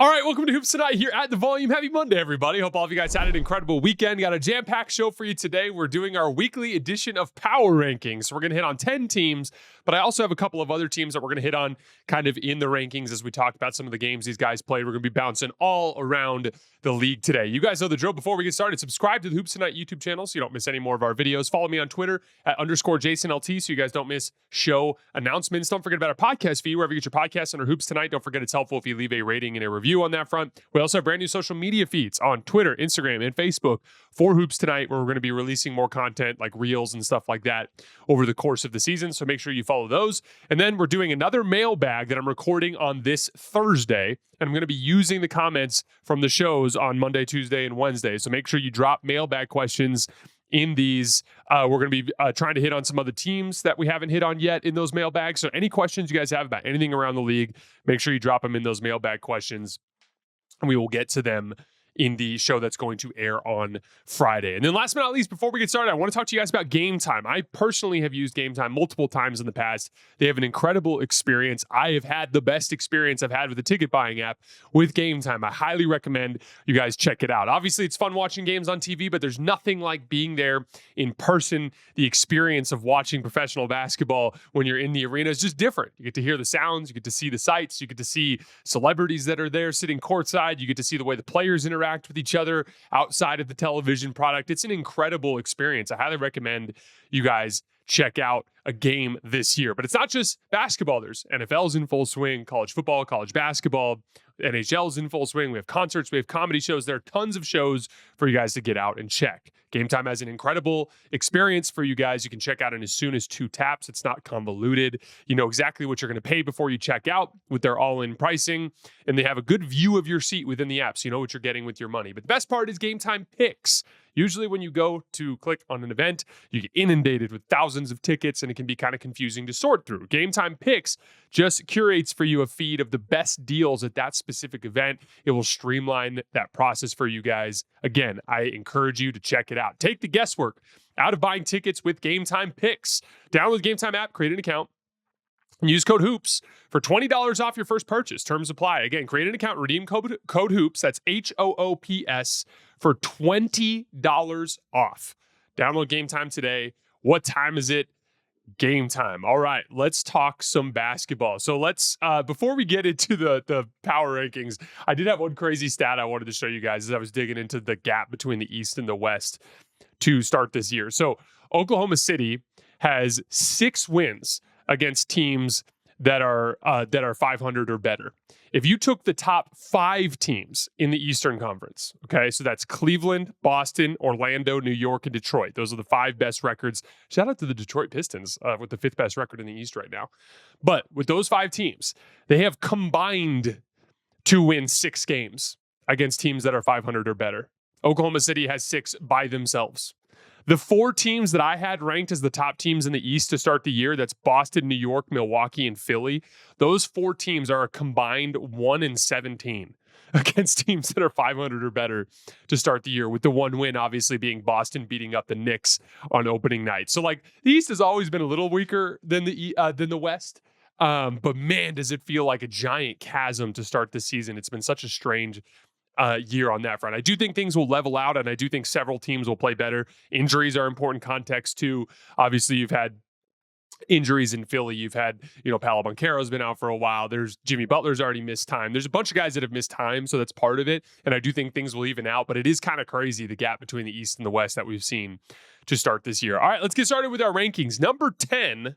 All right, welcome to Hoops Tonight here at The Volume. Happy Monday, everybody. Hope all of you guys had an incredible weekend. Got a jam-packed show for you today. We're doing our weekly edition of Power Rankings. So we're going to hit on 10 teams, but I also have a couple of other teams that we're going to hit on kind of in the rankings as we talk about some of the games these guys played. We're going to be bouncing all around the league today. You guys know the drill. Before we get started, subscribe to the Hoops Tonight YouTube channel so you don't miss any more of our videos. Follow me on Twitter at _JasonLT so you guys don't miss show announcements. Don't forget about our podcast feed, wherever you get your podcasts under Hoops Tonight. Don't forget it's helpful if you leave a rating and a review on that front. We also have brand new social media feeds on Twitter, Instagram, and Facebook for Hoops Tonight, where we're going to be releasing more content like reels and stuff like that over the course of the season. So make sure you follow those. And then we're doing another mailbag that I'm recording on this Thursday. And I'm going to be using the comments from the shows on Monday, Tuesday, and Wednesday. So make sure you drop mailbag questions in these. We're going to be trying to hit on some other teams that we haven't hit on yet in those mailbags. So any questions you guys have about anything around the league, make sure you drop them in those mailbag questions. And we will get to them in the show that's going to air on Friday. And then last but not least, before we get started, I want to talk to you guys about Game Time. I personally have used Game Time multiple times in the past. They have an incredible experience. I have had the best experience I've had with the ticket buying app with Game Time. I highly recommend you guys check it out. Obviously, it's fun watching games on TV, but there's nothing like being there in person. The experience of watching professional basketball when you're in the arena is just different. You get to hear the sounds, you get to see the sights, you get to see celebrities that are there sitting courtside, you get to see the way the players interact with each other outside of the television product. It's an incredible experience. I highly recommend you guys check out a game this year. But it's not just basketball. There's NFL's in full swing, college football, college basketball, NHL's in full swing. We have concerts, we have comedy shows. There are tons of shows for you guys to get out and check. Game Time has an incredible experience for you guys. You can check out in as soon as 2 taps. It's not convoluted. You know exactly what you're going to pay before you check out with their all-in pricing. And they have a good view of your seat within the app, so you know what you're getting with your money. But the best part is Game Time Picks. Usually when you go to click on an event, you get inundated with thousands of tickets, and it can be kind of confusing to sort through. Game Time Picks just curates for you a feed of the best deals at that specific event. It will streamline that process for you guys. Again, I encourage you to check it out. Take the guesswork out of buying tickets with Game Time Picks. Download the Game Time app, create an account, and use code HOOPS for $20 off your first purchase. Terms apply. Again, create an account, redeem code HOOPS. That's HOOPS for $20 off. Download Game Time today. What time is it? Game time. All right, let's talk some basketball. So let's, before we get into the power rankings, I did have one crazy stat I wanted to show you guys as I was digging into the gap between the East and the West to start this year. So Oklahoma City has 6 wins against teams that are 500 or better. If you took the top 5 teams in the Eastern Conference, okay, so that's Cleveland, Boston, Orlando, New York, and Detroit. Those are the 5 best records. Shout out to the Detroit Pistons with the 5th best record in the East right now. But with those 5 teams, they have combined to win 6 games against teams that are 500 or better. Oklahoma City has 6 by themselves. The 4 teams that I had ranked as the top teams in the East to start the year, that's Boston, New York, Milwaukee, and Philly. Those 4 teams are a combined 1-17 against teams that are 500 or better to start the year, with the one win obviously being Boston beating up the Knicks on opening night. So like the East has always been a little weaker than the West. But man, does it feel like a giant chasm to start the season. It's been such a strange year on that front. I do think things will level out, and I do think several teams will play better. Injuries are important context too. Obviously, you've had injuries in Philly. You've had, Paolo Banchero's been out for a while. There's Jimmy Butler's already missed time. There's a bunch of guys that have missed time, so that's part of it. And I do think things will even out, but it is kind of crazy, the gap between the East and the West that we've seen to start this year. All right, let's get started with our rankings. Number 10,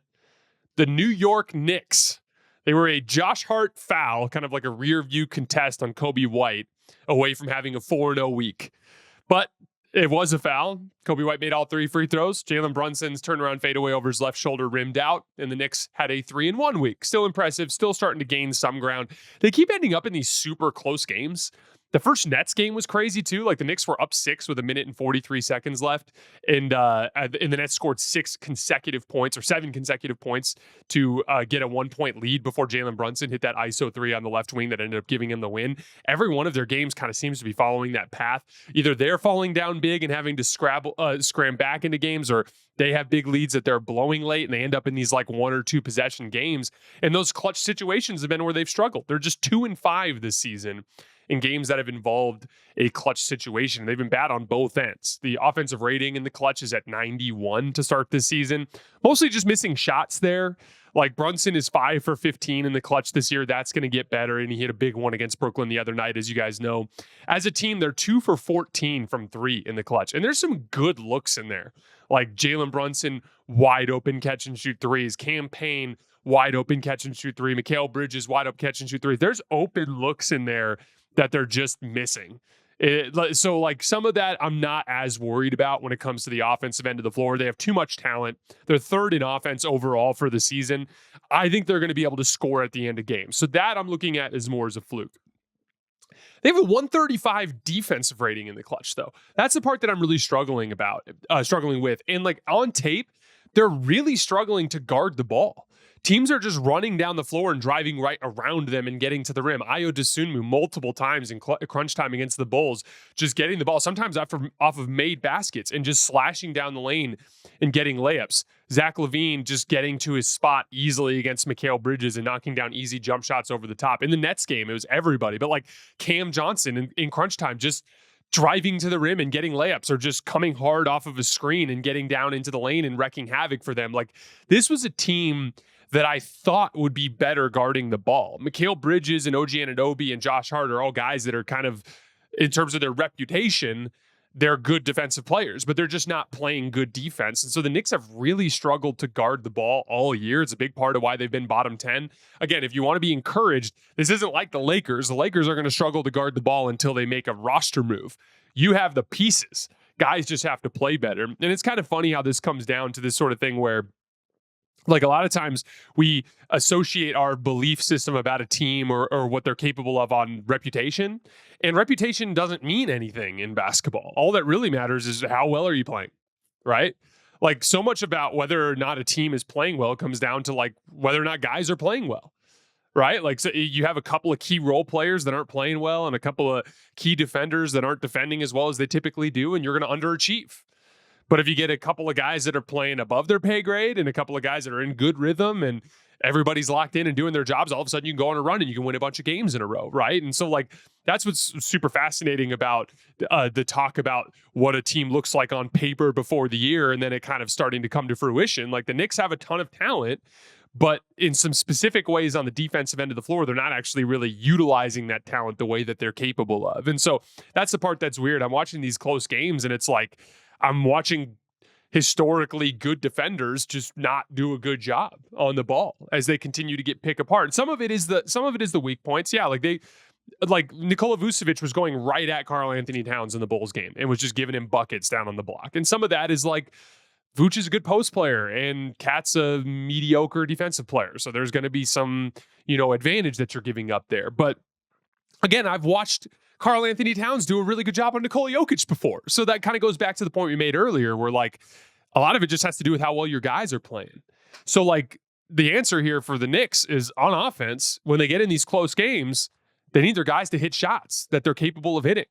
the New York Knicks. They were a Josh Hart foul, kind of like a rear view contest on Kobe White, away from having a 4-0 week. But it was a foul. Kobe White made all 3 free throws. Jalen Brunson's turnaround fadeaway over his left shoulder rimmed out, and the Knicks had a 3-1 week. Still impressive, still starting to gain some ground. They keep ending up in these super close games. The first Nets game was crazy too. Like the Knicks were up 6 with 1:43 left. And the Nets scored 6 consecutive points or 7 consecutive points to get a 1-point lead before Jalen Brunson hit that ISO 3 on the left wing that ended up giving him the win. Every one of their games kind of seems to be following that path. Either they're falling down big and having to scram back into games, or they have big leads that they're blowing late and they end up in these like 1 or 2 possession games. And those clutch situations have been where they've struggled. They're just 2-5 this season in games that have involved a clutch situation. They've been bad on both ends. The offensive rating in the clutch is at 91 to start this season, mostly just missing shots there. Like Brunson is 5 for 15 in the clutch this year. That's going to get better. And he hit a big one against Brooklyn the other night, as you guys know. As a team, they're 2 for 14 from 3 in the clutch. And there's some good looks in there. Like Jalen Brunson, wide open catch and shoot threes. Cam Payne, wide open catch and shoot 3. Mikal Bridges, wide open catch and shoot 3. There's open looks in there that they're just missing. So like some of that I'm not as worried about when it comes to the offensive end of the floor. They have too much talent. They're 3rd in offense overall for the season. I think they're going to be able to score at the end of games. So that I'm looking at as more as a fluke. They have a 135 defensive rating in the clutch, though. That's the part that I'm really struggling with. And like on tape, they're really struggling to guard the ball. Teams are just running down the floor and driving right around them and getting to the rim. Ayo Dosunmu multiple times in crunch time against the Bulls, just getting the ball, sometimes off of made baskets and just slashing down the lane and getting layups. Zach LaVine just getting to his spot easily against Mikal Bridges and knocking down easy jump shots over the top. In the Nets game, it was everybody. But like Cam Johnson in crunch time, just driving to the rim and getting layups, or just coming hard off of a screen and getting down into the lane and wrecking havoc for them. Like this was a team that I thought would be better guarding the ball. Mikal Bridges and OG Anunoby and Josh Hart are all guys that are kind of, in terms of their reputation, they're good defensive players, but they're just not playing good defense. And so the Knicks have really struggled to guard the ball all year. It's a big part of why they've been bottom 10. Again, if you want to be encouraged, this isn't like the Lakers. The Lakers are going to struggle to guard the ball until they make a roster move. You have the pieces. Guys just have to play better. And it's kind of funny how this comes down to this sort of thing where, like, a lot of times we associate our belief system about a team or what they're capable of on reputation. And reputation doesn't mean anything in basketball. All that really matters is how well are you playing, right? Like so much about whether or not a team is playing well comes down to like whether or not guys are playing well, right? Like so you have a couple of key role players that aren't playing well and a couple of key defenders that aren't defending as well as they typically do, and you're going to underachieve. But if you get a couple of guys that are playing above their pay grade and a couple of guys that are in good rhythm and everybody's locked in and doing their jobs, all of a sudden you can go on a run and you can win a bunch of games in a row, right? And so like that's what's super fascinating about the talk about what a team looks like on paper before the year and then it kind of starting to come to fruition. Like the Knicks have a ton of talent, but in some specific ways on the defensive end of the floor, they're not actually really utilizing that talent the way that they're capable of. And so that's the part that's weird. I'm watching these close games and it's like, I'm watching historically good defenders just not do a good job on the ball as they continue to get picked apart. And some of it is the weak points. Yeah, like Nikola Vucevic was going right at Karl Anthony Towns in the Bulls game and was just giving him buckets down on the block. And some of that is like Vooch is a good post player and Cat's a mediocre defensive player. So there's going to be some, advantage that you're giving up there. But again, I've watched Karl Anthony Towns do a really good job on Nikola Jokic before. So that kind of goes back to the point we made earlier where like a lot of it just has to do with how well your guys are playing. So like the answer here for the Knicks is on offense, when they get in these close games, they need their guys to hit shots that they're capable of hitting.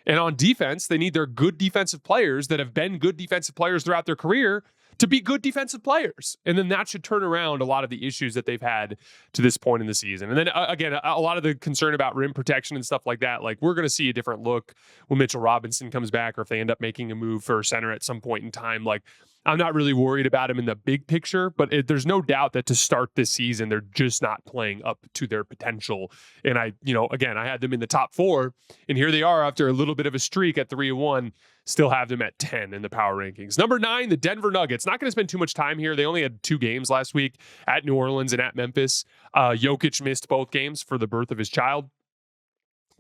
And on defense, they need their good defensive players that have been good defensive players throughout their career to be good defensive players. And then that should turn around a lot of the issues that they've had to this point in the season. And then again, a lot of the concern about rim protection and stuff like that, like we're going to see a different look when Mitchell Robinson comes back or if they end up making a move for center at some point in time. Like I'm not really worried about him in the big picture, but there's no doubt that to start this season, they're just not playing up to their potential. And I had them in the top 4 and here they are after a little bit of a streak at 3-1. Still have them at 10 in the power rankings. Number 9, the Denver Nuggets. Not going to spend too much time here. They only had 2 games last week at New Orleans and at Memphis. Jokic missed both games for the birth of his child.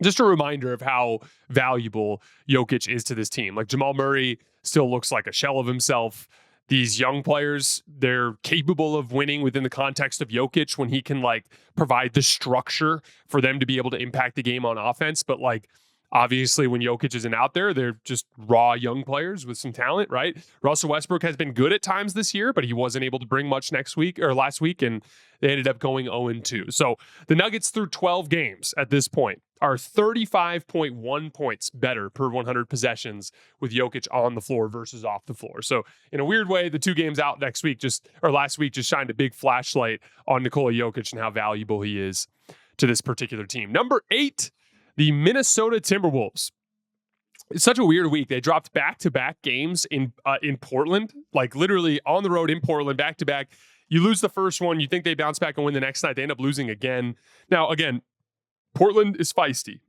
Just a reminder of how valuable Jokic is to this team. Like Jamal Murray still looks like a shell of himself. These young players, they're capable of winning within the context of Jokic when he can like provide the structure for them to be able to impact the game on offense. But like, obviously, when Jokic isn't out there, they're just raw young players with some talent, right? Russell Westbrook has been good at times this year, but he wasn't able to bring much last week, and they ended up going 0-2. So the Nuggets through 12 games at this point are 35.1 points better per 100 possessions with Jokic on the floor versus off the floor. So in a weird way, the 2 games out last week just shined a big flashlight on Nikola Jokic and how valuable he is to this particular team. Number 8, The Minnesota Timberwolves. It's such a weird week. They dropped back-to-back games in Portland, like literally on the road in Portland, back-to-back. You lose the first one. You think they bounce back and win the next night. They end up losing again. Now, again, Portland is feisty.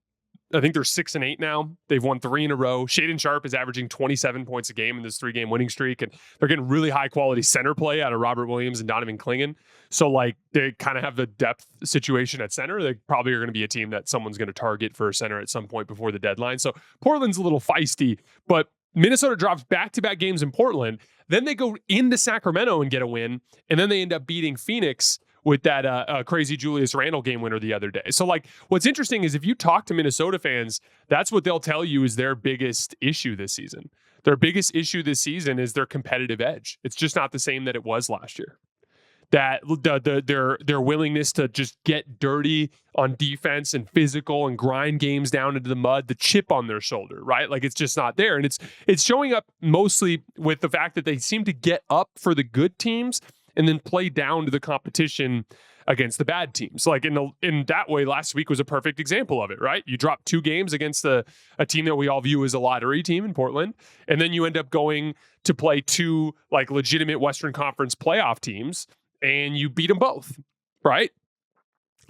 I think they're 6-8 now. They've won 3 in a row. Shaedon Sharpe is averaging 27 points a game in this 3-game winning streak, and they're getting really high-quality center play out of Robert Williams and Donovan Clingan. So, like, they kind of have the depth situation at center. They probably are going to be a team that someone's going to target for a center at some point before the deadline. So, Portland's a little feisty, but Minnesota drops back-to-back games in Portland. Then they go into Sacramento and get a win, and then they end up beating Phoenix with that crazy Julius Randle game winner the other day. So, like, what's interesting is if you talk to Minnesota fans, that's what they'll tell you is their biggest issue this season. Their biggest issue this season is their competitive edge. It's just not the same that it was last year. That their willingness to just get dirty on defense and physical and grind games down into the mud, the chip on their shoulder, right? Like, it's just not there. And it's showing up mostly with the fact that they seem to get up for the good teams and then play down to the competition against the bad teams. Like in that way, last week was a perfect example of it, right? You drop 2 games against a team that we all view as a lottery team in Portland, and then you end up going to play 2 like legitimate Western Conference playoff teams, and you beat them both, right?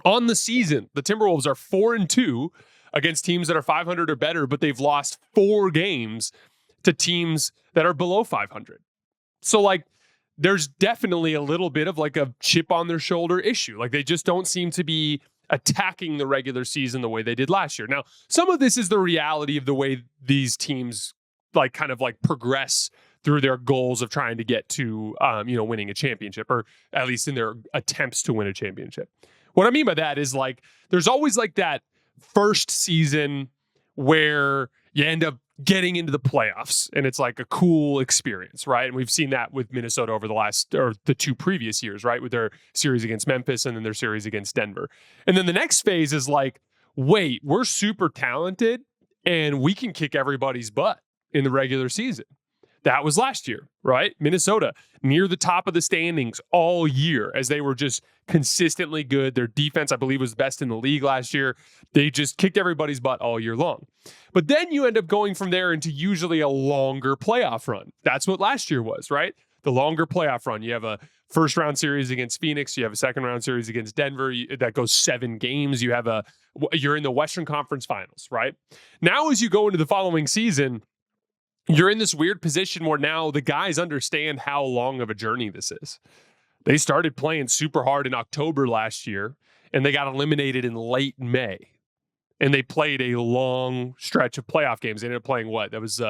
On the season, the Timberwolves are 4-2 against teams that are 500 or better, but they've lost 4 games to teams that are below 500. So, like, there's definitely a little bit of like a chip on their shoulder issue. Like, they just don't seem to be attacking the regular season the way they did last year. Now, some of this is the reality of the way these teams like kind of like progress through their goals of trying to get to, winning a championship, or at least in their attempts to win a championship. What I mean by that is, like, there's always like that first season where you end up getting into the playoffs and it's like a cool experience, right? And we've seen that with Minnesota over the 2 previous years, right? With their series against Memphis and then their series against Denver. And then the next phase is like, wait, we're super talented and we can kick everybody's butt in the regular season. That was last year, right? Minnesota near the top of the standings all year as they were just consistently good. Their defense, I believe, was best in the league last year. They just kicked everybody's butt all year long. But then you end up going from there into usually a longer playoff run. That's what last year was, right? The longer playoff run. You have a first round series against Phoenix. You have a second round series against Denver. That goes 7 games. You're in the Western Conference Finals, right? Now, as you go into the following season, you're in this weird position where now the guys understand how long of a journey this is. They started playing super hard in October last year, and they got eliminated in late May. And they played a long stretch of playoff games. They ended up playing what? That was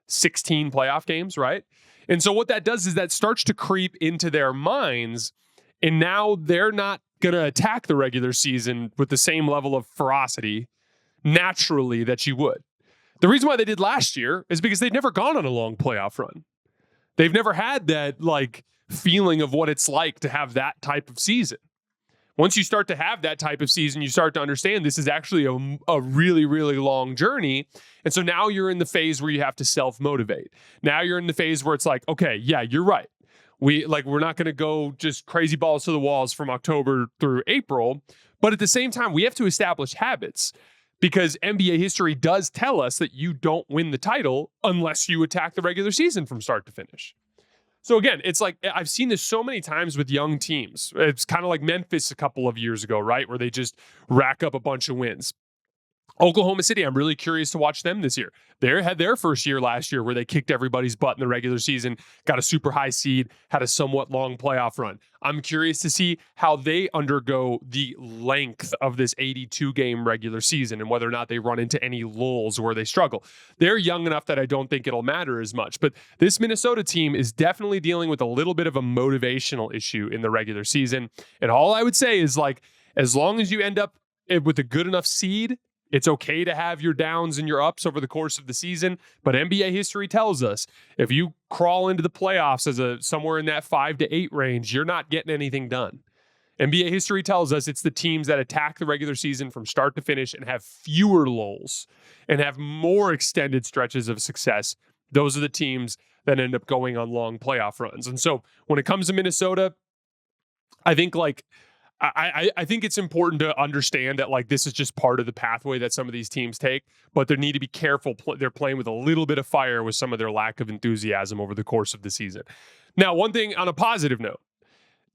16 playoff games, right? And so what that does is that starts to creep into their minds, and now they're not going to attack the regular season with the same level of ferocity naturally that you would. The reason why they did last year is because they'd never gone on a long playoff run. They've never had that like feeling of what it's like to have that type of season. Once you start to have that type of season, you start to understand this is actually a really, really long journey. And so now you're in the phase where you have to self-motivate. Now you're in the phase where it's like, okay, yeah, you're right. We're not going to go just crazy balls to the walls from October through April. But at the same time, we have to establish habits. Because NBA history does tell us that you don't win the title unless you attack the regular season from start to finish. So again, it's like, I've seen this so many times with young teams. It's kind of like Memphis a couple of years ago, right? Where they just rack up a bunch of wins. Oklahoma City, I'm really curious to watch them this year. They had their first year last year where they kicked everybody's butt in the regular season, got a super high seed, had a somewhat long playoff run. I'm curious to see how they undergo the length of this 82-game regular season and whether or not they run into any lulls where they struggle. They're young enough that I don't think it'll matter as much. But this Minnesota team is definitely dealing with a little bit of a motivational issue in the regular season. And all I would say is, like, as long as you end up with a good enough seed, it's okay to have your downs and your ups over the course of the season, but NBA history tells us if you crawl into the playoffs as somewhere in that 5 to 8 range, you're not getting anything done. NBA history tells us it's the teams that attack the regular season from start to finish and have fewer lulls and have more extended stretches of success. Those are the teams that end up going on long playoff runs. And so when it comes to Minnesota, I think, like, I think it's important to understand that like this is just part of the pathway that some of these teams take, but they need to be careful. They're playing with a little bit of fire with some of their lack of enthusiasm over the course of the season. Now, one thing on a positive note,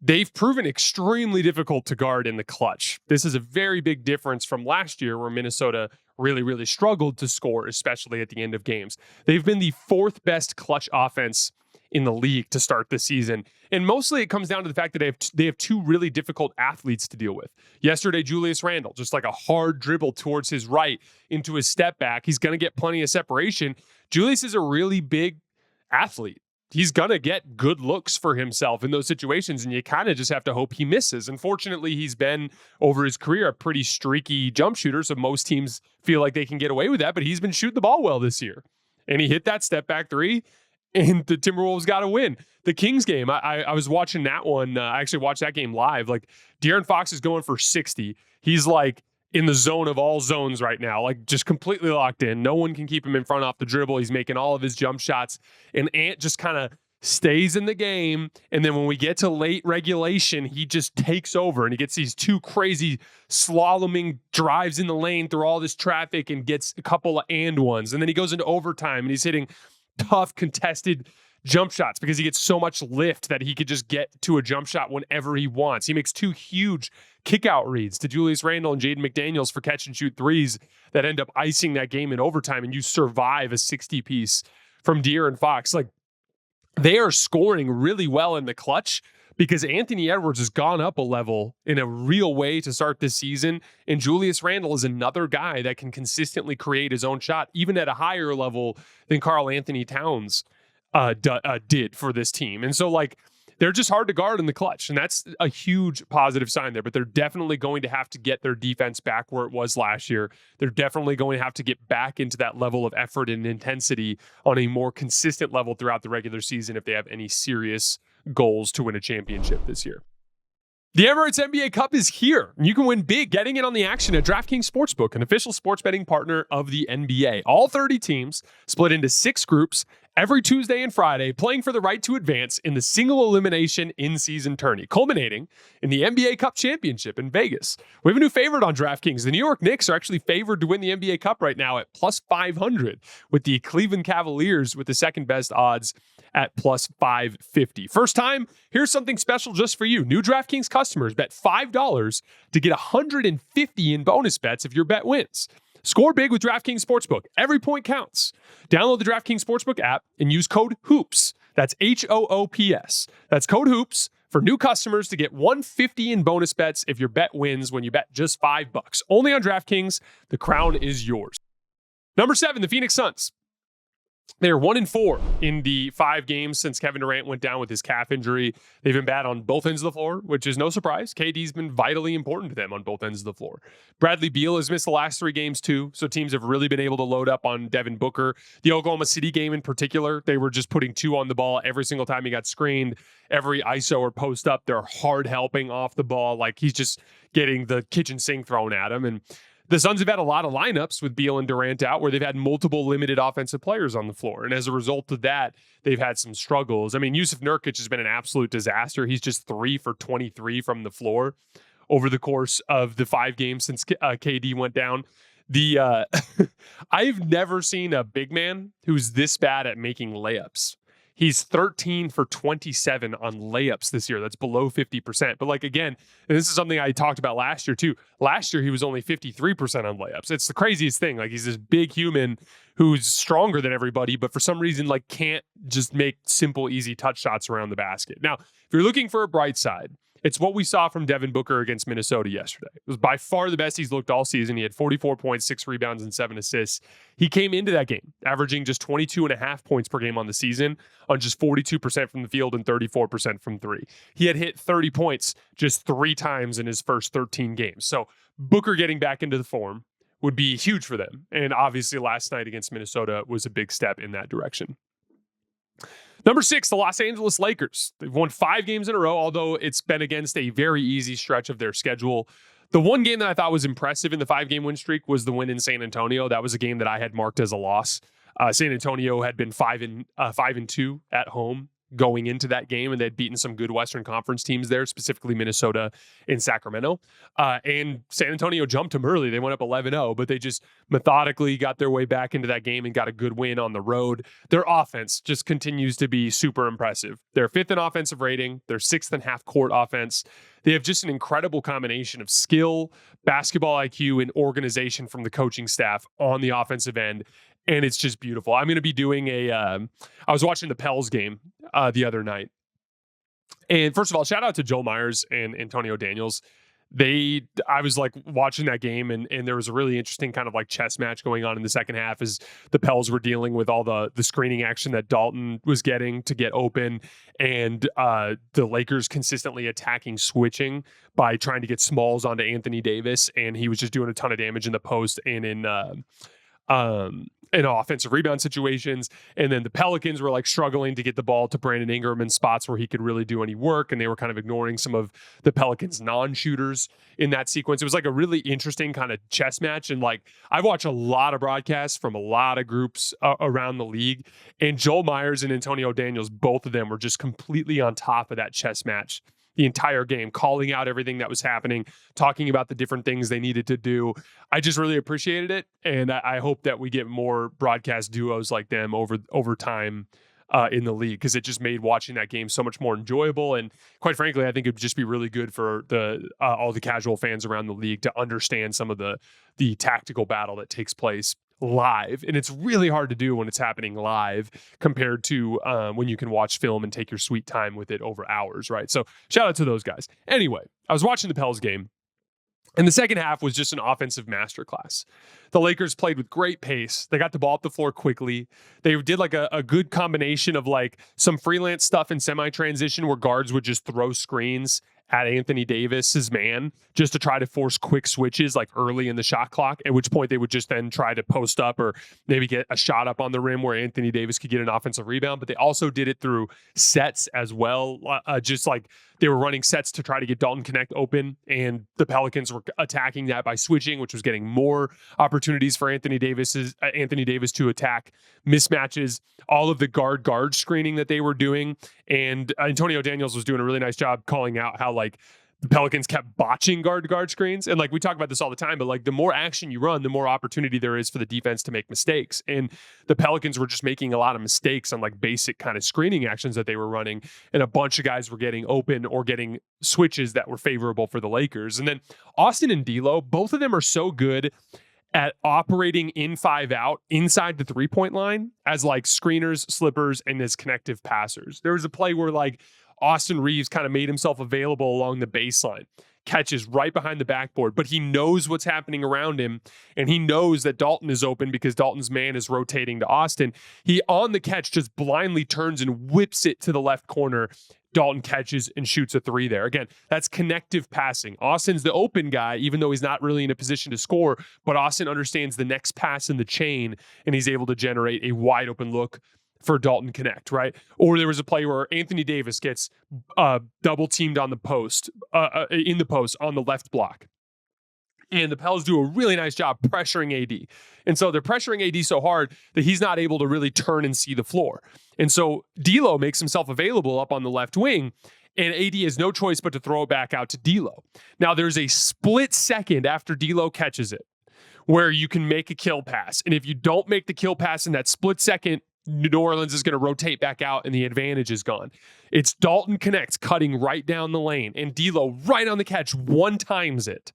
they've proven extremely difficult to guard in the clutch. This is a very big difference from last year where Minnesota really, really struggled to score, especially at the end of games. They've been the fourth best clutch offense in the league to start the season. And mostly it comes down to the fact that they have two really difficult athletes to deal with. Yesterday, Julius Randle, just like a hard dribble towards his right into his step back. He's going to get plenty of separation. Julius is a really big athlete. He's going to get good looks for himself in those situations, and you kind of just have to hope he misses. Unfortunately, he's been, over his career, a pretty streaky jump shooter, so most teams feel like they can get away with that, but he's been shooting the ball well this year. And he hit that step back three, and the Timberwolves got a win. The Kings game, I was watching that one. I actually watched that game live. Like, De'Aaron Fox is going for 60. He's like in the zone of all zones right now, like just completely locked in. No one can keep him in front off the dribble. He's making all of his jump shots. And Ant just kind of stays in the game. And then when we get to late regulation, he just takes over and he gets these two crazy slaloming drives in the lane through all this traffic and gets a couple of and ones. And then he goes into overtime and he's hitting tough contested jump shots because he gets so much lift that he could just get to a jump shot whenever he wants. He makes two huge kick-out reads to Julius Randle and Jaden McDaniels for catch-and-shoot threes that end up icing that game in overtime, and you survive a 60-piece from De'Aaron Fox. Like, they are scoring really well in the clutch because Anthony Edwards has gone up a level in a real way to start this season, and Julius Randle is another guy that can consistently create his own shot, even at a higher level than Karl Anthony Towns did for this team. And so, like, they're just hard to guard in the clutch, and that's a huge positive sign there. But they're definitely going to have to get their defense back where it was last year. They're definitely going to have to get back into that level of effort and intensity on a more consistent level throughout the regular season if they have any serious goals to win a championship this year. The Emirates NBA Cup is here, and you can win big getting in on the action at DraftKings Sportsbook, an official sports betting partner of the NBA. All 30 teams split into 6 groups every Tuesday and Friday, playing for the right to advance in the single elimination in-season tourney, culminating in the NBA Cup Championship in Vegas. We have a new favorite on DraftKings. The New York Knicks are actually favored to win the NBA Cup right now at plus 500, with the Cleveland Cavaliers with the second best odds at plus 550. First time, here's something special just for you. New DraftKings customers bet $5 to get $150 in bonus bets if your bet wins. Score big with DraftKings Sportsbook. Every point counts. Download the DraftKings Sportsbook app and use code HOOPS. That's HOOPS. That's code HOOPS for new customers to get $150 in bonus bets if your bet wins when you bet just $5. Only on DraftKings. The crown is yours. Number 7, the Phoenix Suns. They're 1-4 in the 5 games since Kevin Durant went down with his calf injury. They've been bad on both ends of the floor, which is no surprise. KD's been vitally important to them on both ends of the floor. Bradley Beal has missed the last 3 games too, so teams have really been able to load up on Devin Booker. The Oklahoma City game in particular, they were just putting 2 on the ball every single time he got screened. Every ISO or post up, they're hard helping off the ball. Like, he's just getting the kitchen sink thrown at him. And the Suns have had a lot of lineups with Beal and Durant out where they've had multiple limited offensive players on the floor. And as a result of that, they've had some struggles. I mean, Yusuf Nurkic has been an absolute disaster. He's just 3 for 23 from the floor over the course of the 5 games since KD went down. I've never seen a big man who's this bad at making layups. He's 13 for 27 on layups this year. That's below 50%. But like, again, and this is something I talked about last year too. Last year, he was only 53% on layups. It's the craziest thing. Like, he's this big human who's stronger than everybody, but for some reason, like, can't just make simple, easy touch shots around the basket. Now, if you're looking for a bright side, it's what we saw from Devin Booker against Minnesota yesterday. It was by far the best he's looked all season. He had 44 points, 6 rebounds, and 7 assists. He came into that game averaging just 22.5 points per game on the season on just 42% from the field and 34% from 3. He had hit 30 points just 3 times in his first 13 games. So Booker getting back into the form would be huge for them. And obviously last night against Minnesota was a big step in that direction. Number 6, the Los Angeles Lakers. They've won 5 games in a row, although it's been against a very easy stretch of their schedule. The one game that I thought was impressive in the 5-game win streak was the win in San Antonio. That was a game that I had marked as a loss. San Antonio had been 5-2 at home going into that game, and they'd beaten some good Western Conference teams there, specifically Minnesota and Sacramento. And San Antonio jumped them early. They went up 11-0, but they just methodically got their way back into that game and got a good win on the road. Their offense just continues to be super impressive. They're 5th in offensive rating. They're 6th in half-court offense. They have just an incredible combination of skill, basketball IQ, and organization from the coaching staff on the offensive end. And it's just beautiful. I'm going to be doing I was watching the Pels game the other night. And first of all, shout out to Joel Myers and Antonio Daniels. I was like watching that game, and there was a really interesting kind of like chess match going on in the second half as the Pels were dealing with all the screening action that Dalton was getting to get open, and the Lakers consistently attacking switching by trying to get smalls onto Anthony Davis, and he was just doing a ton of damage in the post and in offensive rebound situations. And then the Pelicans were like struggling to get the ball to Brandon Ingram in spots where he could really do any work. And they were kind of ignoring some of the Pelicans non-shooters in that sequence. It was like a really interesting kind of chess match. And like, I've watched a lot of broadcasts from a lot of groups around the league, and Joel Myers and Antonio Daniels, both of them were just completely on top of that chess match the entire game, calling out everything that was happening, talking about the different things they needed to do. I just really appreciated it, and I hope that we get more broadcast duos like them over time in the league, because it just made watching that game so much more enjoyable. And quite frankly, I think it'd just be really good for all the casual fans around the league to understand some of the tactical battle that takes place live. And it's really hard to do when it's happening live compared to when you can watch film and take your sweet time with it over hours, right? So shout out to those guys. Anyway, I was watching the Pels game, and the second half was just an offensive masterclass. The Lakers played with great pace. They got the ball up the floor quickly. They did like a good combination of like some freelance stuff in semi-transition where guards would just throw screens at Anthony Davis's man just to try to force quick switches like early in the shot clock, at which point they would just then try to post up or maybe get a shot up on the rim where Anthony Davis could get an offensive rebound. But they also did it through sets as well, just like they were running sets to try to get Dalton Connect open, and the Pelicans were attacking that by switching, which was getting more opportunities for Anthony Davis to attack mismatches, all of the guard screening that they were doing. And Antonio Daniels was doing a really nice job calling out how like the Pelicans kept botching guard screens. And like we talk about this all the time, but like the more action you run, the more opportunity there is for the defense to make mistakes. And the Pelicans were just making a lot of mistakes on like basic kind of screening actions that they were running. And a bunch of guys were getting open or getting switches that were favorable for the Lakers. And then Austin and D'Lo, both of them are so good at operating in 5 out inside the 3-point line as like screeners, slippers, and as connective passers. There was a play where like Austin Reeves kind of made himself available along the baseline, catches right behind the backboard, but he knows what's happening around him, and he knows that Dalton is open because Dalton's man is rotating to Austin. He, on the catch, just blindly turns and whips it to the left corner. Dalton catches and shoots a 3 there. Again, that's connective passing. Austin's the open guy, even though he's not really in a position to score, but Austin understands the next pass in the chain, and he's able to generate a wide open look for Dalton Connect, right? Or there was a play where Anthony Davis gets double teamed on the post, in the post on the left block. And the Pels do a really nice job pressuring AD. And so they're pressuring AD so hard that he's not able to really turn and see the floor. And so D'Lo makes himself available up on the left wing, and AD has no choice but to throw it back out to D'Lo. Now there's a split second after D'Lo catches it where you can make a kill pass. And if you don't make the kill pass in that split second, New Orleans is going to rotate back out and the advantage is gone. It's Dalton Connects cutting right down the lane, and D'Lo right on the catch one-times it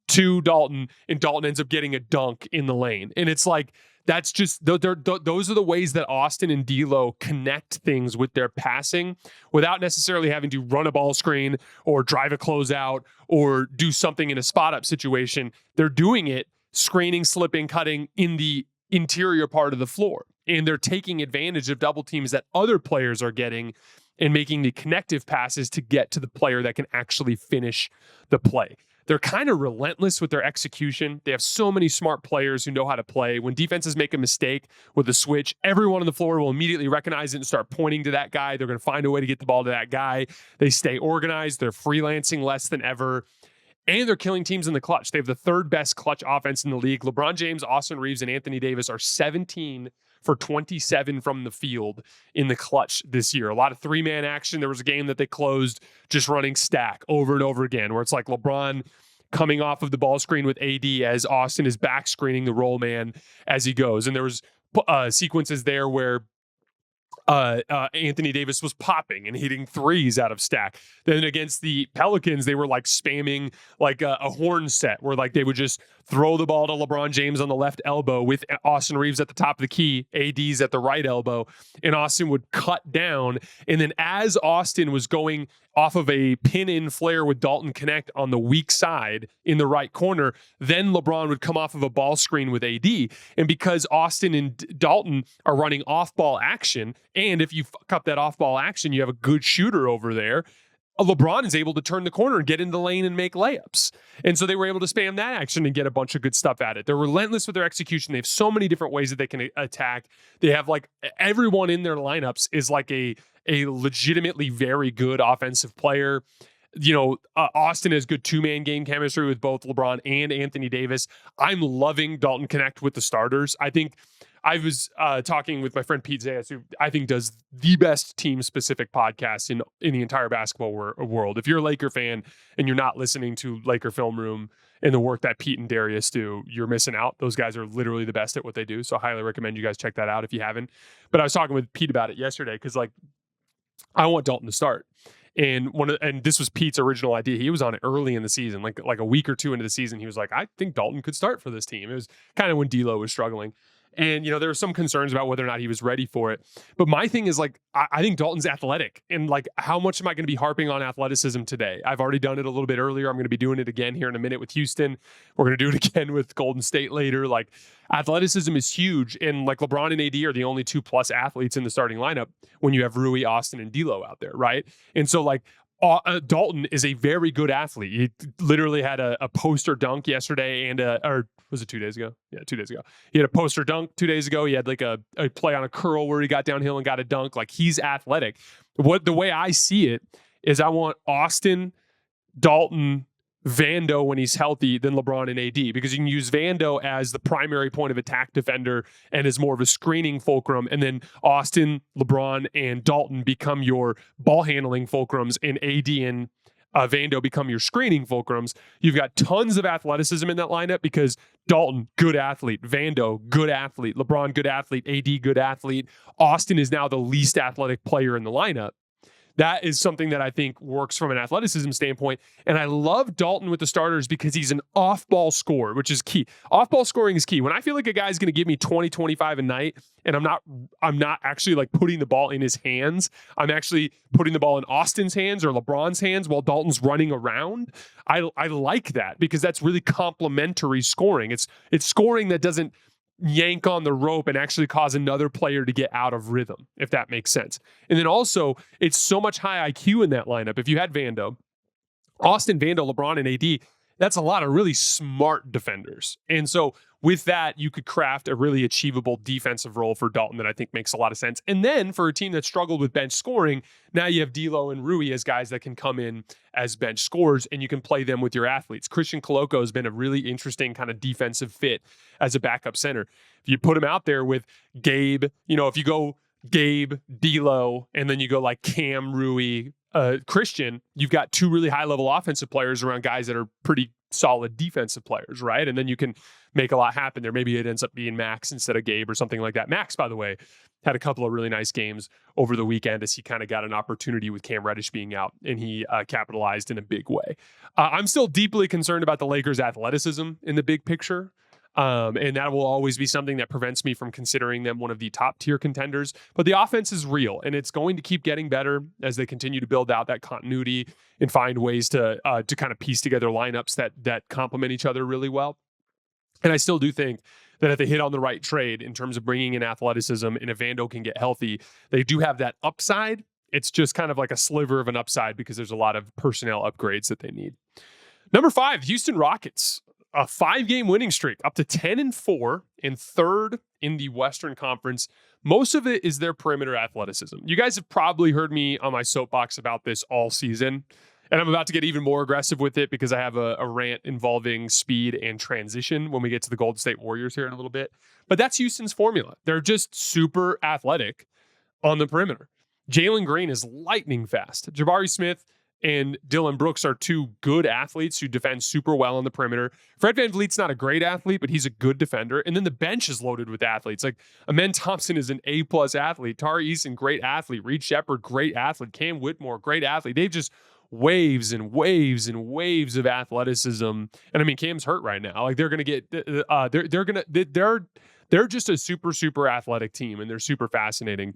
to Dalton, and Dalton ends up getting a dunk in the lane. And it's like, that's just, those are the ways that Austin and D'Lo connect things with their passing without necessarily having to run a ball screen or drive a closeout or do something in a spot-up situation. They're doing it screening, slipping, cutting in the interior part of the floor. And they're taking advantage of double teams that other players are getting and making the connective passes to get to the player that can actually finish the play. They're kind of relentless with their execution. They have so many smart players who know how to play. When defenses make a mistake with a switch, everyone on the floor will immediately recognize it and start pointing to that guy. They're going to find a way to get the ball to that guy. They stay organized. They're freelancing less than ever. And they're killing teams in the clutch. They have the 3rd best clutch offense in the league. LeBron James, Austin Reeves, and Anthony Davis are 17 for 27 from the field in the clutch this year. A lot of three-man action. There was a game that they closed just running stack over and over again, where it's like LeBron coming off of the ball screen with AD as Austin is back screening the roll man as he goes. And there was sequences there where Anthony Davis was popping and hitting threes out of stack. Then against the Pelicans, they were like spamming like a horn set where like they would just throw the ball to LeBron James on the left elbow with Austin Reeves at the top of the key, AD's at the right elbow, and Austin would cut down. And then as Austin was going off of a pin-in flare with Dalton Connect on the weak side in the right corner, then LeBron would come off of a ball screen with AD. And because Austin and Dalton are running off-ball action, and if you fuck up that off-ball action, you have a good shooter over there, LeBron is able to turn the corner and get in the lane and make layups. And so they were able to spam that action and get a bunch of good stuff at it. They're relentless with their execution. They have so many different ways that they can attack. They have like everyone in their lineups is like a legitimately very good offensive player. You know, Austin has good two-man game chemistry with both LeBron and Anthony Davis. I'm loving Dalton Connect with the starters. I think I was talking with my friend Pete Zayas, who I think does the best team-specific podcast in the entire basketball world. If you're a Laker fan and you're not listening to Laker Film Room and the work that Pete and Darius do, you're missing out. Those guys are literally the best at what they do. So I highly recommend you guys check that out if you haven't. But I was talking with Pete about it yesterday because, like, I want Dalton to start. And this was Pete's original idea. He was on it early in the season, like a week or two into the season. He was like, I think Dalton could start for this team. It was kind of when D'Lo was struggling. And, you know, there were some concerns about whether or not he was ready for it. But my thing is, like, I think Dalton's athletic. And, like, how much am I going to be harping on athleticism today? I've already done it a little bit earlier. I'm going to be doing it again here in a minute with Houston. We're going to do it again with Golden State later. Like, athleticism is huge. And, like, LeBron and AD are the only 2+ athletes in the starting lineup when you have Rui, Austin, and D'Lo out there, right? And so, like, Dalton is a very good athlete. He literally had a poster dunk yesterday or was it 2 days ago? Yeah, 2 days ago. He had a poster dunk 2 days ago. He had like a play on a curl where he got downhill and got a dunk. Like, he's athletic. The way I see it is I want Austin, Dalton, Vando when he's healthy, then LeBron and AD, because you can use Vando as the primary point of attack defender and as more of a screening fulcrum, and then Austin, LeBron, and Dalton become your ball handling fulcrums, and AD and Vando become your screening fulcrums. You've got tons of athleticism in that lineup because Dalton, good athlete. Vando, good athlete. LeBron, good athlete. AD, good athlete. Austin is now the least athletic player in the lineup. That is something that I think works from an athleticism standpoint. And I love Dalton with the starters because he's an off-ball scorer, which is key. Off-ball scoring is key. When I feel like a guy's going to give me 20, 25 a night, and I'm not actually like putting the ball in his hands, I'm actually putting the ball in Austin's hands or LeBron's hands while Dalton's running around. I like that because that's really complementary scoring. It's scoring that doesn't yank on the rope and actually cause another player to get out of rhythm, if that makes sense. And then also, it's so much high IQ in that lineup. If you had Vando, Austin, Vando, LeBron, and AD, that's a lot of really smart defenders. And so with that, you could craft a really achievable defensive role for Dalton that I think makes a lot of sense. And then for a team that struggled with bench scoring, now you have D'Lo and Rui as guys that can come in as bench scorers, and you can play them with your athletes. Christian Coloco has been a really interesting kind of defensive fit as a backup center. If you put him out there with Gabe, you know, if you go Gabe, D'Lo, and then you go like Cam, Rui, Christian, you've got two really high-level offensive players around guys that are pretty solid defensive players, right? And then you can make a lot happen there. Maybe it ends up being Max instead of Gabe or something like that. Max, by the way, had a couple of really nice games over the weekend as he kind of got an opportunity with Cam Reddish being out, and he capitalized in a big way. I'm still deeply concerned about the Lakers' athleticism in the big picture. And that will always be something that prevents me from considering them one of the top tier contenders. But the offense is real, and it's going to keep getting better as they continue to build out that continuity and find ways to kind of piece together lineups that complement each other really well. And I still do think that if they hit on the right trade in terms of bringing in athleticism and if Vando can get healthy, they do have that upside. It's just kind of like a sliver of an upside because there's a lot of personnel upgrades that they need. Number 5, Houston Rockets. A 5-game winning streak, up to 10-4, and third in the Western Conference. Most of it is their perimeter athleticism. You guys have probably heard me on my soapbox about this all season, And I'm about to get even more aggressive with it because I have a rant involving speed and transition when we get to the Golden State Warriors here in a little bit. But that's Houston's formula. They're just super athletic on the perimeter. Jalen Green is lightning fast. Jabari Smith and Dylan Brooks are two good athletes who defend super well on the perimeter. Fred VanVleet's not a great athlete, but he's a good defender. And then the bench is loaded with athletes. Like Amen Thompson is an A-plus athlete. Tari Eason, great athlete. Reed Shepherd, great athlete. Cam Whitmore, great athlete. They've just waves and waves and waves of athleticism. And I mean, Cam's hurt right now. Like they're going to get, they're just a super, super athletic team, and they're super fascinating.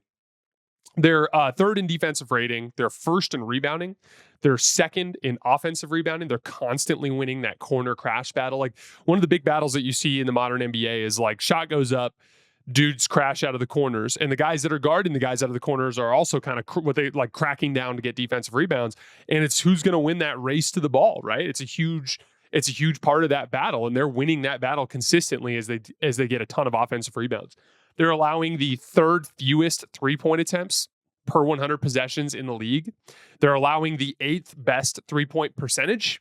They're third in defensive rating. They're first in rebounding. They're second in offensive rebounding. They're constantly winning that corner crash battle. Like one of the big battles that you see in the modern NBA is like shot goes up, dudes crash out of the corners, and the guys that are guarding the guys out of the corners are also kind of what they like cracking down to get defensive rebounds. And it's who's going to win that race to the ball, right? It's a huge part of that battle, and they're winning that battle consistently as they get a ton of offensive rebounds. They're allowing the third fewest 3-point attempts per 100 possessions in the league. They're allowing the 8th best 3-point percentage.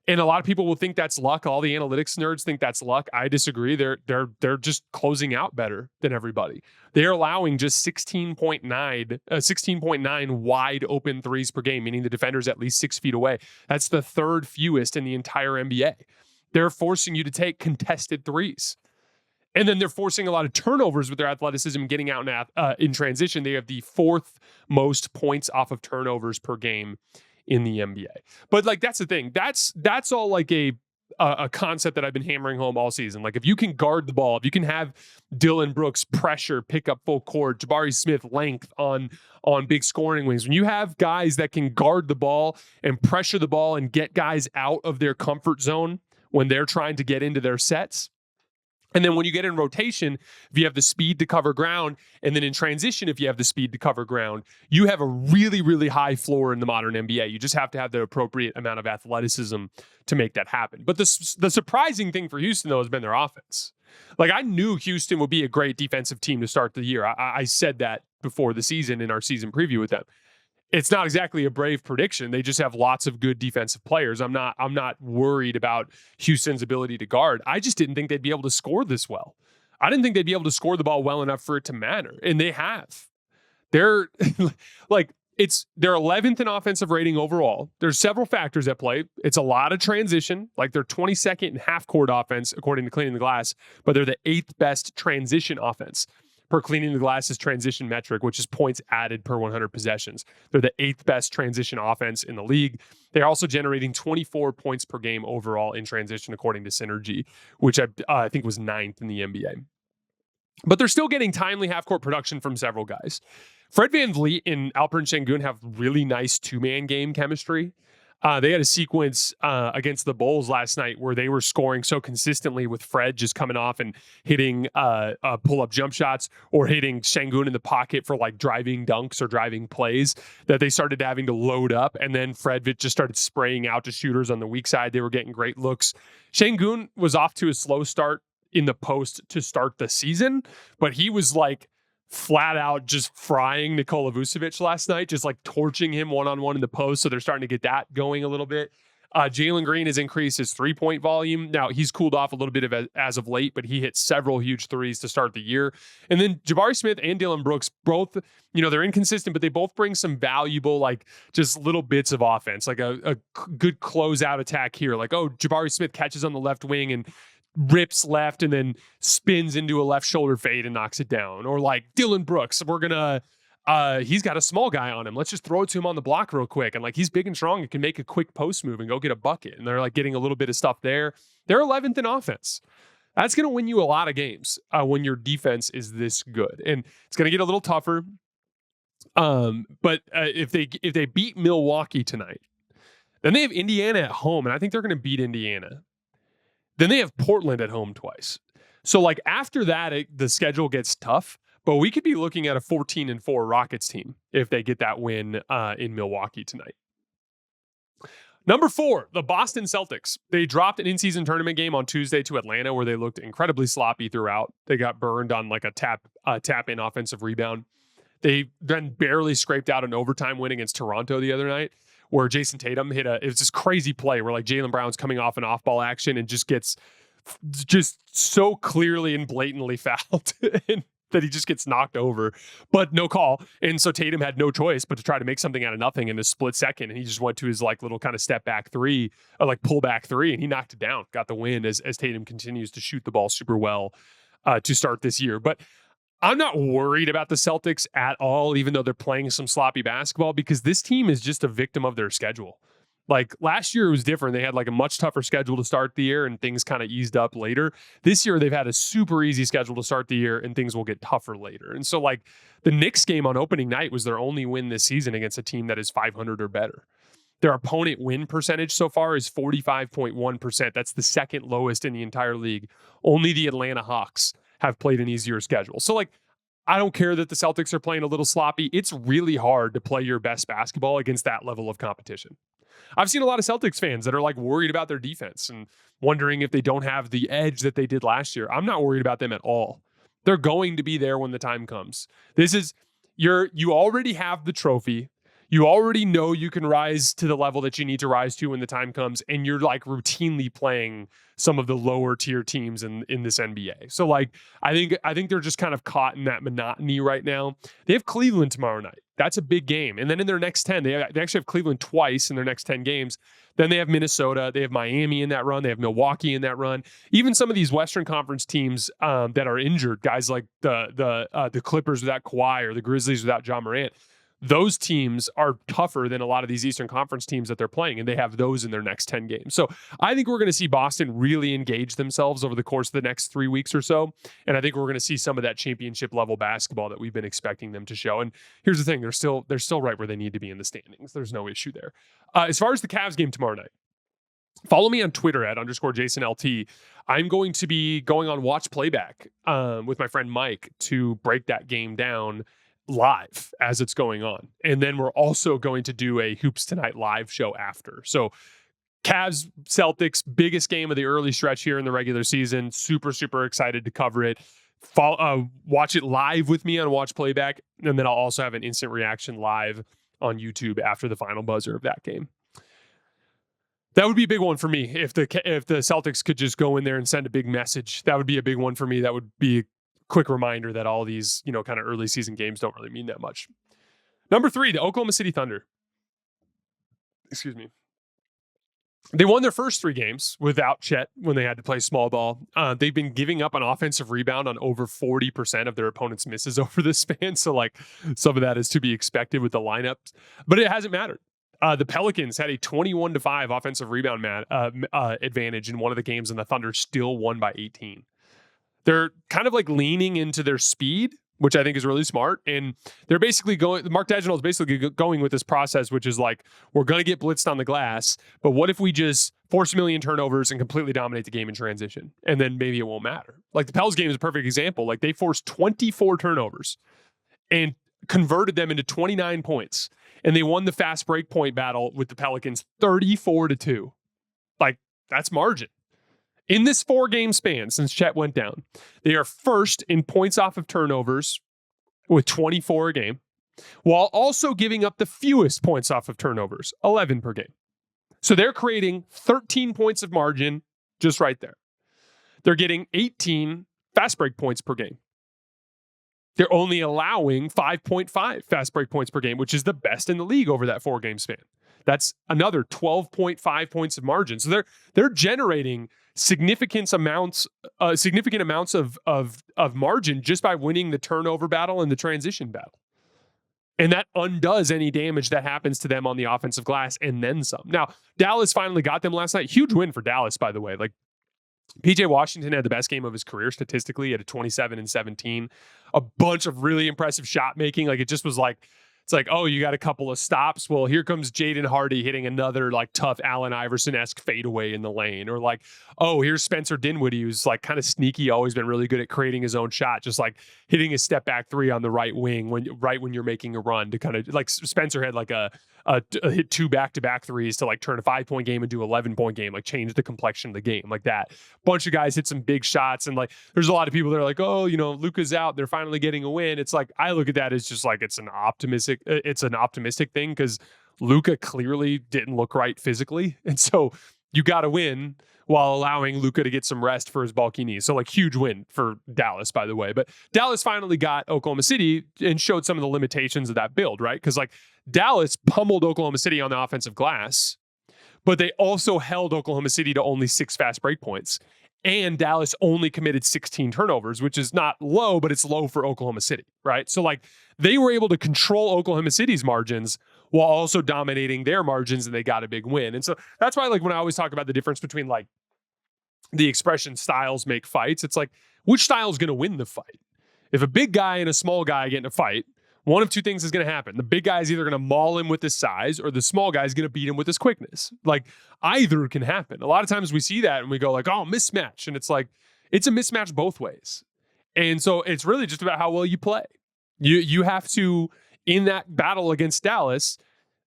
And a lot of people will think that's luck. All the analytics nerds think that's luck. I disagree. They're just closing out better than everybody. They're allowing just 16.9 wide open threes per game, meaning the defender's at least 6 feet away. That's the third fewest in the entire NBA. They're forcing you to take contested threes. And then they're forcing a lot of turnovers with their athleticism and getting out in transition. They have the 4th most points off of turnovers per game in the NBA. But like, that's the thing. That's all like a concept that I've been hammering home all season. Like if you can guard the ball, if you can have Dylan Brooks pressure, pick up full court, Jabari Smith length on big scoring wings, when you have guys that can guard the ball and pressure the ball and get guys out of their comfort zone when they're trying to get into their sets. And then when you get in rotation, if you have the speed to cover ground, and then in transition, if you have the speed to cover ground, you have a really, really high floor in the modern NBA. You just have to have the appropriate amount of athleticism to make that happen. But the surprising thing for Houston, though, has been their offense. Like I knew Houston would be a great defensive team to start the year. I said that before the season in our season preview with them. It's not exactly a brave prediction. They just have lots of good defensive players. I'm not worried about Houston's ability to guard. I just didn't think they'd be able to score this well. I didn't think they'd be able to score the ball well enough for it to matter. And they have. They're like, they're 11th in offensive rating overall. There's several factors at play. It's a lot of transition. Like they're 22nd in half court offense, according to Cleaning the Glass, but they're the 8th best transition offense per Cleaning the Glass's transition metric, which is points added per 100 possessions. They're the 8th best transition offense in the league. They're also generating 24 points per game overall in transition, according to Synergy, which I think was 9th in the NBA. But they're still getting timely half-court production from several guys. Fred VanVleet and Alperen Sengun have really nice two-man game chemistry. They had a sequence against the Bulls last night where they were scoring so consistently with Fred just coming off and hitting pull-up jump shots or hitting Sengun in the pocket for like driving dunks or driving plays that they started having to load up. And then Fred just started spraying out to shooters on the weak side. They were getting great looks. Sengun was off to a slow start in the post to start the season, but he was like flat out just frying Nikola Vucevic last night, just like torching him one-on-one in the post. So they're starting to get that going a little bit. Jalen Green has increased his 3-point volume. Now he's cooled off a little bit as of late, but he hit several huge threes to start the year. And then Jabari Smith and Dylan Brooks, both, they're inconsistent, but they both bring some valuable, like just little bits of offense, like a good closeout attack here. Like, Jabari Smith catches on the left wing and rips left and then spins into a left shoulder fade and knocks it down. Or like Dylan Brooks, he's got a small guy on him. Let's just throw it to him on the block real quick. And like, he's big and strong and can make a quick post move and go get a bucket. And they're like getting a little bit of stuff there. They're 11th in offense. That's going to win you a lot of games when your defense is this good. And it's going to get a little tougher. But if they beat Milwaukee tonight, then they have Indiana at home. And I think they're going to beat Indiana. Then they have Portland at home twice. So like after that, the schedule gets tough, but we could be looking at a 14-4 Rockets team if they get that win in Milwaukee tonight. Number 4, the Boston Celtics. They dropped an in-season tournament game on Tuesday to Atlanta where they looked incredibly sloppy throughout. They got burned on like a tap-in offensive rebound. They then barely scraped out an overtime win against Toronto the other night, where Jason Tatum it was this crazy play where like Jaylen Brown's coming off an off-ball action and just gets just so clearly and blatantly fouled and that he just gets knocked over, but no call. And so Tatum had no choice but to try to make something out of nothing in a split second. And he just went to his like little kind of step back three, or like pull back three, and he knocked it down, got the win as Tatum continues to shoot the ball super well to start this year. But I'm not worried about the Celtics at all, even though they're playing some sloppy basketball, because this team is just a victim of their schedule. Like last year it was different. They had like a much tougher schedule to start the year and things kind of eased up later. This year they've had a super easy schedule to start the year and things will get tougher later. And so like the Knicks game on opening night was their only win this season against a team that is 500 or better. Their opponent win percentage so far is 45.1%. That's the second lowest in the entire league. Only the Atlanta Hawks have played an easier schedule. So like, I don't care that the Celtics are playing a little sloppy. It's really hard to play your best basketball against that level of competition. I've seen a lot of Celtics fans that are like worried about their defense and wondering if they don't have the edge that they did last year. I'm not worried about them at all. They're going to be there when the time comes. You already have the trophy. You already know you can rise to the level that you need to rise to when the time comes, and you're like routinely playing some of the lower tier teams in this NBA. So like I think they're just kind of caught in that monotony right now. They have Cleveland tomorrow night. That's a big game. And then in their next 10, they actually have Cleveland twice in their next 10 games. Then they have Minnesota, they have Miami in that run, they have Milwaukee in that run. Even some of these Western Conference teams that are injured, guys like the Clippers without Kawhi or the Grizzlies without Ja Morant, those teams are tougher than a lot of these Eastern Conference teams that they're playing, and they have those in their next 10 games. So I think we're going to see Boston really engage themselves over the course of the next 3 weeks or so, and I think we're going to see some of that championship level basketball that we've been expecting them to show. And here's the thing, they're still right where they need to be in the standings. There's no issue there. As far as the Cavs game tomorrow night, follow me on Twitter at _JasonLT. I'm going to be going on Watch Playback with my friend Mike to break that game down live as it's going on. And then we're also going to do a Hoops Tonight live show after. So Cavs, Celtics, biggest game of the early stretch here in the regular season. Super, super excited to cover it. Watch it live with me on Watch Playback. And then I'll also have an instant reaction live on YouTube after the final buzzer of that game. That would be a big one for me. If the Celtics could just go in there and send a big message, that would be a big one for me. That would be quick reminder that all these, kind of early season games don't really mean that much. Number 3, the Oklahoma City Thunder. Excuse me. They won their first 3 games without Chet when they had to play small ball. They've been giving up an offensive rebound on over 40% of their opponents' misses over this span. So like some of that is to be expected with the lineups, but it hasn't mattered. The Pelicans had a 21-5 offensive rebound advantage in one of the games, and the Thunder still won by 18. They're kind of like leaning into their speed, which I think is really smart. And they're basically Mark Daigneault is basically going with this process, which is like, we're going to get blitzed on the glass, but what if we just force a million turnovers and completely dominate the game in transition? And then maybe it won't matter. Like the Pels game is a perfect example. Like they forced 24 turnovers and converted them into 29 points. And they won the fast break point battle with the Pelicans 34-2. Like that's margin. In this 4-game span since Chet went down, they are first in points off of turnovers with 24 a game, while also giving up the fewest points off of turnovers, 11 per game. So they're creating 13 points of margin just right there. They're getting 18 fast break points per game. They're only allowing 5.5 fast break points per game, which is the best in the league over that 4-game span. That's another 12.5 points of margin. So they're generating significant amounts of margin just by winning the turnover battle and the transition battle. And that undoes any damage that happens to them on the offensive glass and then some. Now, Dallas finally got them last night. Huge win for Dallas, by the way. Like PJ Washington had the best game of his career statistically at a 27-17. A bunch of really impressive shot making. Like it just was like, it's like, oh, you got a couple of stops. Well, here comes Jaden Hardy hitting another like tough Allen Iverson-esque fadeaway in the lane. Or like, oh, here's Spencer Dinwiddie, who's like kind of sneaky, always been really good at creating his own shot, just like hitting a step back 3 on the right wing when you're making a run to kind of like Spencer had like a hit 2 back-to-back threes to like turn a 5-point game into 11-point game, like change the complexion of the game like that. Bunch of guys hit some big shots, and like there's a lot of people that are like, oh, Luka's out, they're finally getting a win. It's like I look at that as just like it's an optimistic thing, because Luka clearly didn't look right physically. And so you got to win while allowing Luka to get some rest for his bulky knee. So like huge win for Dallas, by the way. But Dallas finally got Oklahoma City and showed some of the limitations of that build, right? Because like Dallas pummeled Oklahoma City on the offensive glass, but they also held Oklahoma City to only 6 fast break points. And Dallas only committed 16 turnovers, which is not low, but it's low for Oklahoma City, right? So like they were able to control Oklahoma City's margins while also dominating their margins, and they got a big win. And so that's why like when I always talk about the difference between like the expression styles make fights, it's like which style is going to win the fight? If a big guy and a small guy get in a fight, one of two things is going to happen. The big guy is either going to maul him with his size, or the small guy is going to beat him with his quickness. Like either can happen. A lot of times we see that and we go like, oh, mismatch. And it's like, it's a mismatch both ways. And so it's really just about how well you play. You have to, in that battle against Dallas,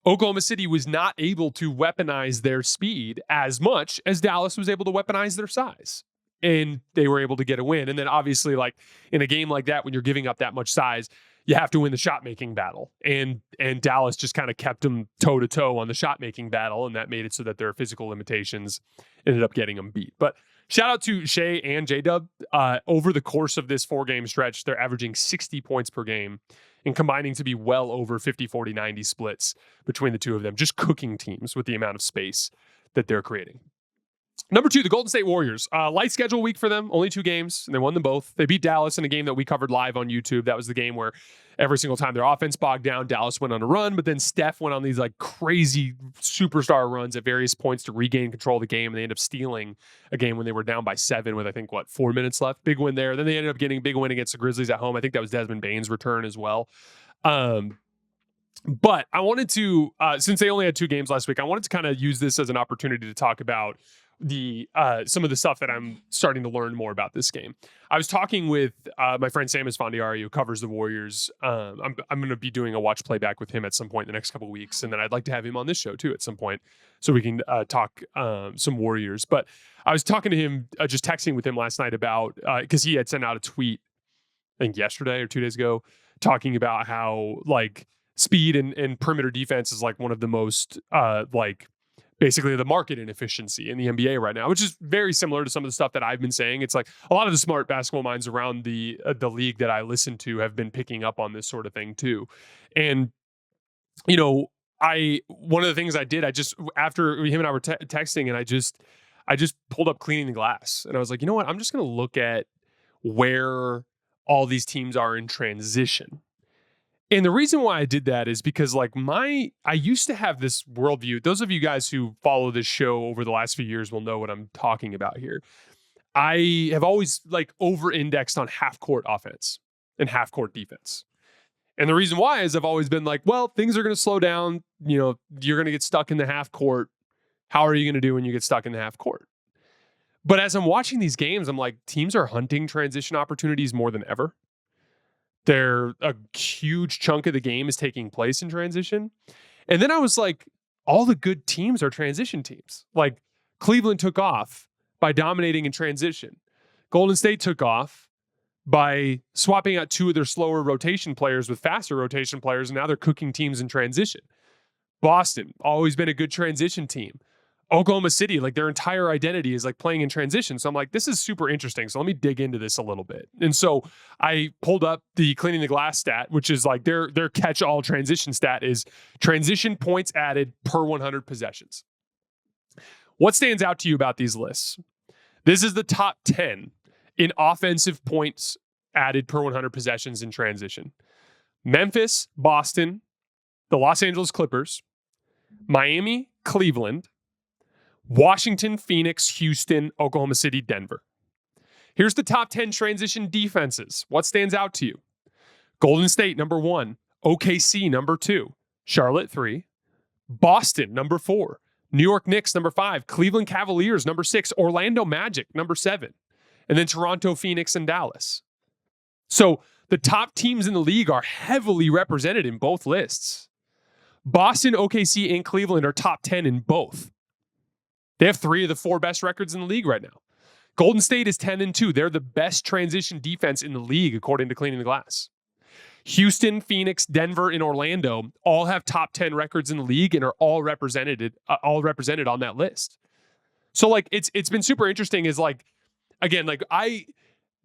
Oklahoma City was not able to weaponize their speed as much as Dallas was able to weaponize their size. And they were able to get a win. And then obviously, like in a game like that, when you're giving up that much size, you have to win the shot making battle. And Dallas just kind of kept them toe to toe on the shot making battle. And that made it so that their physical limitations ended up getting them beat. But shout out to Shea and J-Dub. Over the course of this 4-game stretch, they're averaging 60 points per game and combining to be well over 50, 40, 90 splits between the two of them, just cooking teams with the amount of space that they're creating. Number 2, the Golden State Warriors. Light schedule week for them, only 2 games, and they won them both. They beat Dallas in a game that we covered live on YouTube. That was the game where every single time their offense bogged down, Dallas went on a run, but then Steph went on these like crazy superstar runs at various points to regain control of the game, and they ended up stealing a game when they were down by 7 with, I think, 4 minutes left? Big win there. Then they ended up getting a big win against the Grizzlies at home. I think that was Desmond Bane's return as well. But I wanted to, since they only had 2 games last week, I wanted to kind of use this as an opportunity to talk about the some of the stuff that I'm starting to learn more about this game. I was talking with my friend Sam Esfandiari, who covers the Warriors. I'm going to be doing a watch playback with him at some point in the next couple of weeks, and then I'd like to have him on this show too at some point so we can talk some Warriors. But I was talking to him, just texting with him last night about, because he had sent out a tweet, I think yesterday or 2 days ago, talking about how like speed and perimeter defense is like one of the most like basically the market inefficiency in the NBA right now, which is very similar to some of the stuff that I've been saying. It's like a lot of the smart basketball minds around the league that I listen to have been picking up on this sort of thing too. And, you know, one of the things I did, after him and I were texting, and I just pulled up Cleaning the Glass, and I was like, you know what? I'm just going to look at where all these teams are in transition. And the reason why I did that is because like I used to have this worldview. Those of you guys who follow this show over the last few years will know what I'm talking about here. I have always like over-indexed on half-court offense and half-court defense. And the reason why is I've always been like, well, things are going to slow down. You know, you're going to get stuck in the half-court. How are you going to do when you get stuck in the half-court? But as I'm watching these games, I'm like, teams are hunting transition opportunities more than ever. A huge chunk of the game is taking place in transition. And then I was like, all the good teams are transition teams. Like Cleveland took off by dominating in transition. Golden State took off by swapping out 2 of their slower rotation players with faster rotation players, and now they're cooking teams in transition. Boston, always been a good transition team. Oklahoma City, like their entire identity is like playing in transition. So I'm like, this is super interesting. So let me dig into this a little bit. And so I pulled up the Cleaning the Glass stat, which is like their catch-all transition stat is transition points added per 100 possessions. What stands out to you about these lists? This is the top 10 in offensive points added per 100 possessions in transition. Memphis, Boston, the Los Angeles Clippers, Miami, Cleveland, Washington, Phoenix, Houston, Oklahoma City, Denver. Here's the top 10 transition defenses. What stands out to you? Golden State, number 1. OKC, number 2. Charlotte, 3. Boston, number 4. New York Knicks, number 5. Cleveland Cavaliers, number 6. Orlando Magic, number 7. And then Toronto, Phoenix, and Dallas. So the top teams in the league are heavily represented in both lists. Boston, OKC, and Cleveland are top 10 in both. They have 3 of the 4 best records in the league right now. Golden State is 10-2. They're the best transition defense in the league, according to Cleaning the Glass. Houston, Phoenix, Denver, and Orlando all have top 10 records in the league and are all represented on that list. So like it's been super interesting is like, again, like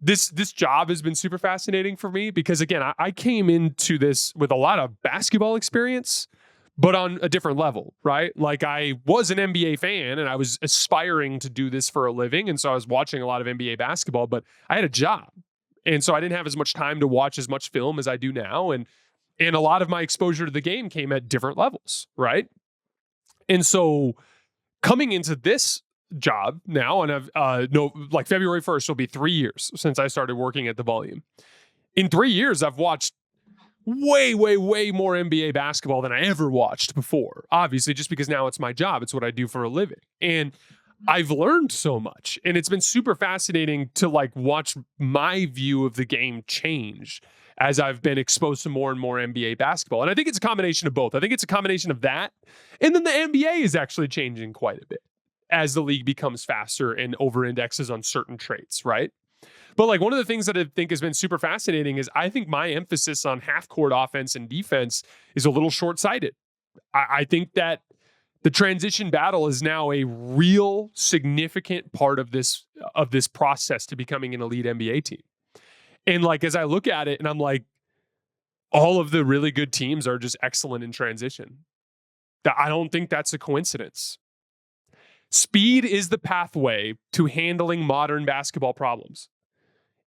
this job has been super fascinating for me because again, I came into this with a lot of basketball experience, but on a different level, right? Like I was an NBA fan and I was aspiring to do this for a living. And so I was watching a lot of NBA basketball, but I had a job. And so I didn't have as much time to watch as much film as I do now. And a lot of my exposure to the game came at different levels, right? And so coming into this job now, and like February 1st will be 3 years since I started working at the Volume. In 3 years, I've watched way, way, way more NBA basketball than I ever watched before. Obviously, just because now it's my job. It's what I do for a living. And I've learned so much, and it's been super fascinating to like watch my view of the game change as I've been exposed to more and more NBA basketball. And I think it's a combination of both. I think it's a combination of that. And then the NBA is actually changing quite a bit as the league becomes faster and over-indexes on certain traits, right? But like one of the things that I think has been super fascinating is I think my emphasis on half-court offense and defense is a little short-sighted. I think that the transition battle is now a real significant part of this process to becoming an elite NBA team. And like, as I look at it and I'm like, all of the really good teams are just excellent in transition. I don't think that's a coincidence. Speed is the pathway to handling modern basketball problems.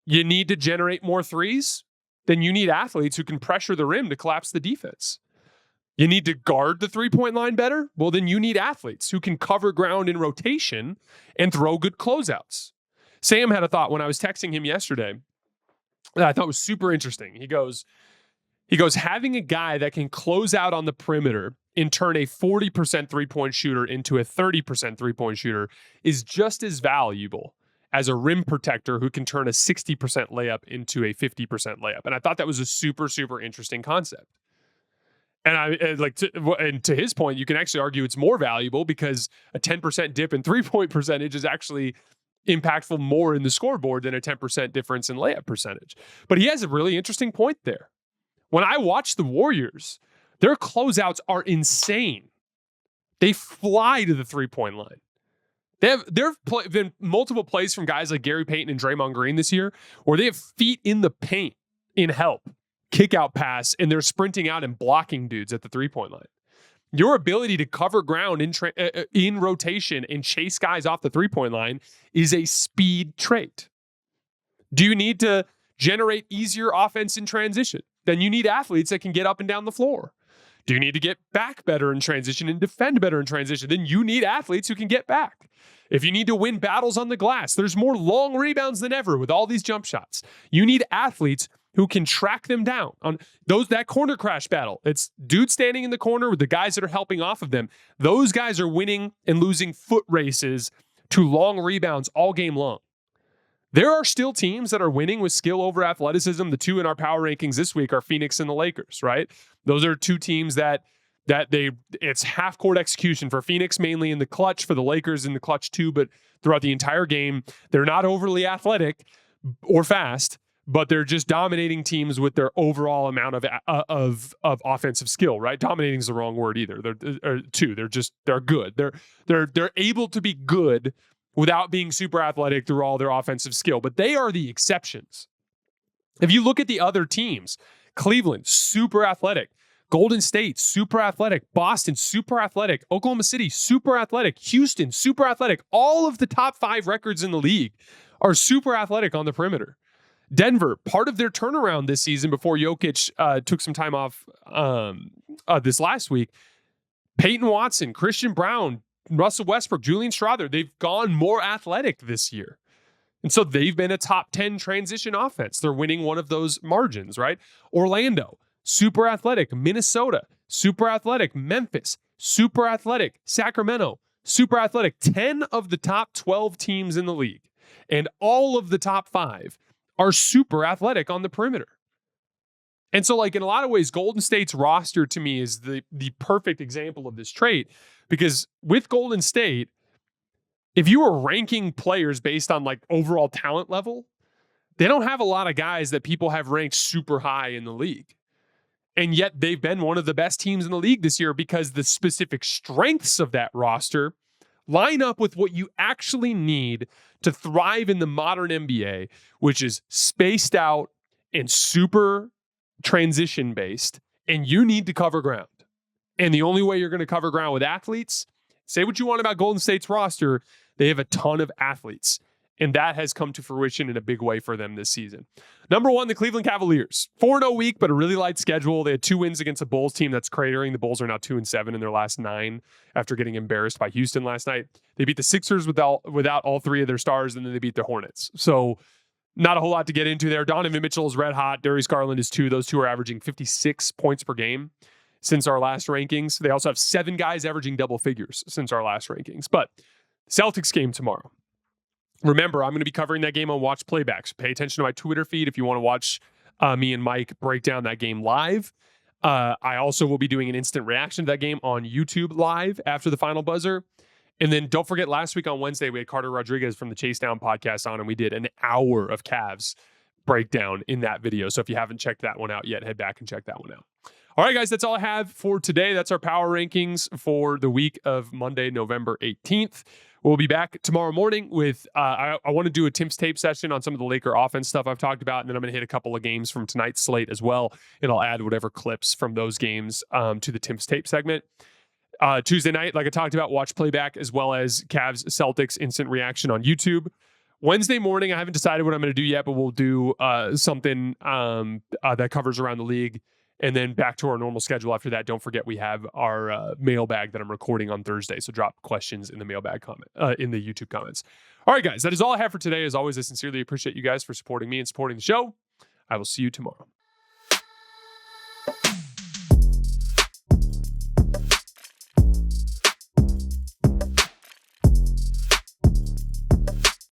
You need to generate more threes, then you need athletes who can pressure the rim to collapse the defense. You need to guard the three-point line better? Well, then you need athletes who can cover ground in rotation and throw good closeouts. Sam had a thought when I was texting him yesterday that I thought was super interesting. He goes, having a guy that can close out on the perimeter and turn a 40% three-point shooter into a 30% three-point shooter is just as valuable as a rim protector who can turn a 60% layup into a 50% layup. And I thought that was a super, super interesting concept. And to his point, you can actually argue it's more valuable because a 10% dip in three-point percentage is actually impactful more in the scoreboard than a 10% difference in layup percentage. But he has a really interesting point there. When I watch the Warriors, their closeouts are insane. They fly to the three-point line. There have been multiple plays from guys like Gary Payton and Draymond Green this year where they have feet in the paint in help. Kick out pass, and they're sprinting out and blocking dudes at the three-point line. Your ability to cover ground in rotation and chase guys off the three-point line is a speed trait. Do you need to generate easier offense in transition? Then you need athletes that can get up and down the floor. Do you need to get back better in transition and defend better in transition? Then you need athletes who can get back. If you need to win battles on the glass, there's more long rebounds than ever with all these jump shots. You need athletes who can track them down on that corner crash battle. It's dudes standing in the corner with the guys that are helping off of them. Those guys are winning and losing foot races to long rebounds all game long. There are still teams that are winning with skill over athleticism. The two in our power rankings this week are Phoenix and the Lakers, right? Those are two teams that it's half-court execution for Phoenix, mainly in the clutch, for the Lakers in the clutch too, but throughout the entire game, they're not overly athletic or fast, but they're just dominating teams with their overall amount of offensive skill, right? Dominating is the wrong word either. They're good. They're able to be good without being super athletic through all their offensive skill, but they are the exceptions. If you look at the other teams, Cleveland, super athletic. Golden State, super athletic. Boston, super athletic. Oklahoma City, super athletic. Houston, super athletic. All of the top 5 records in the league are super athletic on the perimeter. Denver, part of their turnaround this season before Jokic took some time off this last week, Peyton Watson, Christian Brown, Russell Westbrook, Julian Strawther, they've gone more athletic this year. And so they've been a top 10 transition offense. They're winning one of those margins, right? Orlando, super athletic. Minnesota, super athletic. Memphis, super athletic. Sacramento, super athletic. 10 of the top 12 teams in the league and all of the top 5 are super athletic on the perimeter. And so, like, in a lot of ways, Golden State's roster to me is the perfect example of this trait, because with Golden State, if you were ranking players based on like overall talent level, they don't have a lot of guys that people have ranked super high in the league. And yet they've been one of the best teams in the league this year because the specific strengths of that roster line up with what you actually need to thrive in the modern NBA, which is spaced out and super transition based, and you need to cover ground. And the only way you're going to cover ground with athletes, say what you want about Golden State's roster, they have a ton of athletes. And that has come to fruition in a big way for them this season. Number one, the Cleveland Cavaliers. 4-0 week, but a really light schedule. They had 2 wins against a Bulls team that's cratering. The Bulls are now 2-7 in their last 9 after getting embarrassed by Houston last night. They beat the Sixers without all 3 of their stars, and then they beat the Hornets. So not a whole lot to get into there. Donovan Mitchell is red hot. Darius Garland is 2. Those 2 are averaging 56 points per game since our last rankings. They also have 7 guys averaging double figures since our last rankings. But Celtics game tomorrow. Remember, I'm going to be covering that game on Watch Playbacks. Pay attention to my Twitter feed if you want to watch me and Mike break down that game live. I also will be doing an instant reaction to that game on YouTube live after the final buzzer. And then don't forget, last week on Wednesday, we had Carter Rodriguez from the Chase Down podcast on, and we did an hour of Cavs breakdown in that video. So if you haven't checked that one out yet, head back and check that one out. All right, guys, that's all I have for today. That's our power rankings for the week of Monday, November 18th. We'll be back tomorrow morning with, I want to do a Timpf's tape session on some of the Laker offense stuff I've talked about, and then I'm going to hit a couple of games from tonight's slate as well, and I'll add whatever clips from those games to the Timpf's tape segment. Tuesday night, like I talked about, watch playback as well as Cavs Celtics instant reaction on YouTube. Wednesday morning, I haven't decided what I'm going to do yet, but we'll do something that covers around the league. And then back to our normal schedule after that. Don't forget, we have our mailbag that I'm recording on Thursday. So drop questions in the mailbag comment, in the YouTube comments. All right, guys, that is all I have for today. As always, I sincerely appreciate you guys for supporting me and supporting the show. I will see you tomorrow.